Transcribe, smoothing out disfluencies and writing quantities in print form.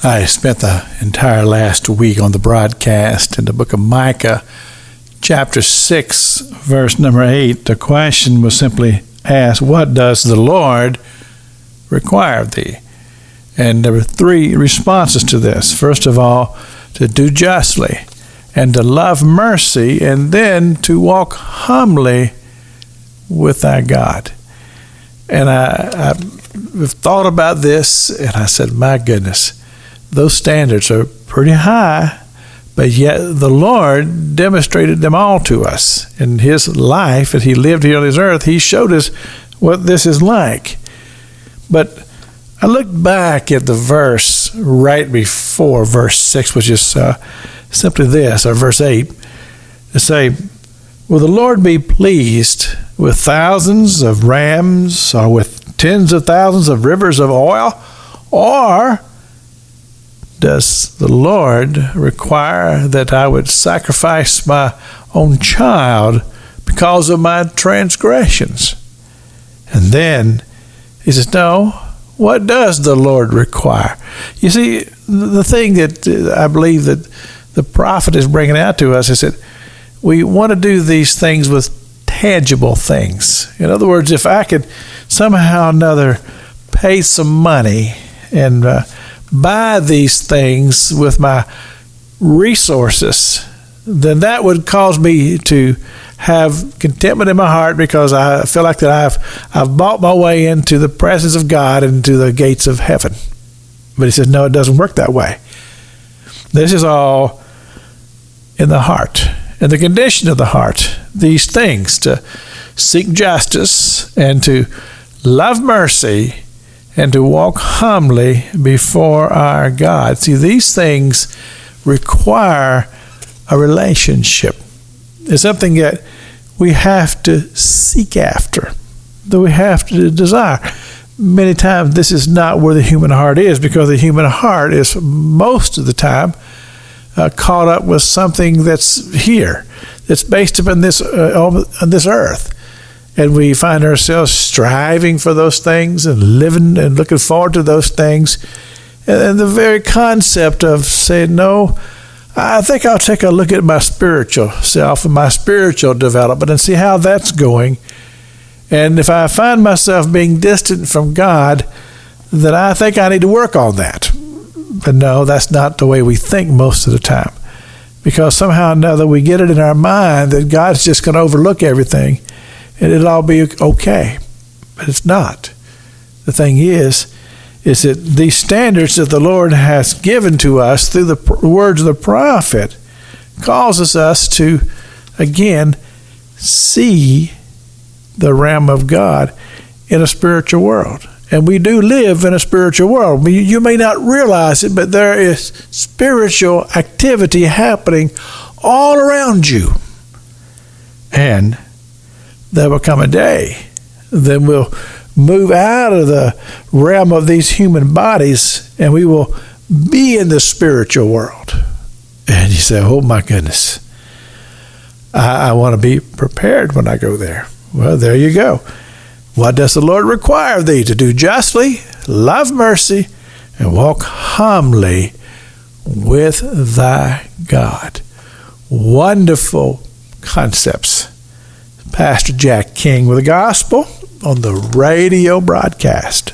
I spent the entire last week on the broadcast in the book of Micah, chapter 6, verse number 8. The question was simply asked, what does the Lord require of thee? And there were three responses to this. First of all, to do justly, and to love mercy, and then to walk humbly with thy God. And I've thought about this, and I said, my goodness, those standards are pretty high, but yet the Lord demonstrated them all to us. In his life, as he lived here on this earth, he showed us what this is like. But I looked back at the verse right before verse 6, which is simply this, or verse 8, to say, will the Lord be pleased with thousands of rams, or with tens of thousands of rivers of oil? Or does the Lord require that I would sacrifice my own child because of my transgressions? And then he says, no, what does the Lord require? You see, the thing that I believe that the prophet is bringing out to us is that we want to do these things with tangible things. In other words, if I could somehow or another pay some money and buy these things with my resources, then that would cause me to have contentment in my heart, because I feel like that I've bought my way into the presence of God and into the gates of heaven. But he says, no, it doesn't work that way. This is all in the heart, in the condition of the heart. These things, to seek justice and to love mercy and to walk humbly before our God. See, these things require a relationship. It's something that we have to seek after, that we have to desire. Many times this is not where the human heart is, because the human heart is most of the time caught up with something that's here, that's based upon this on this earth. And we find ourselves striving for those things and living and looking forward to those things. And the very concept of saying, no, I think I'll take a look at my spiritual self and my spiritual development and see how that's going. And if I find myself being distant from God, then I think I need to work on that. But no, that's not the way we think most of the time. Because somehow or another we get it in our mind that God's just going to overlook everything and it'll all be okay. But it's not. The thing is that these standards that the Lord has given to us through the words of the prophet causes us to, again, see the realm of God in a spiritual world. And we do live in a spiritual world. You may not realize it, but there is spiritual activity happening all around you. And there will come a day then we'll move out of the realm of these human bodies and we will be in the spiritual world. And you say, oh my goodness, I want to be prepared when I go there. Well, there you go. What does the Lord require of thee? To do justly, love mercy, and walk humbly with thy God. Wonderful concepts. Pastor Jack King with the gospel on the radio broadcast.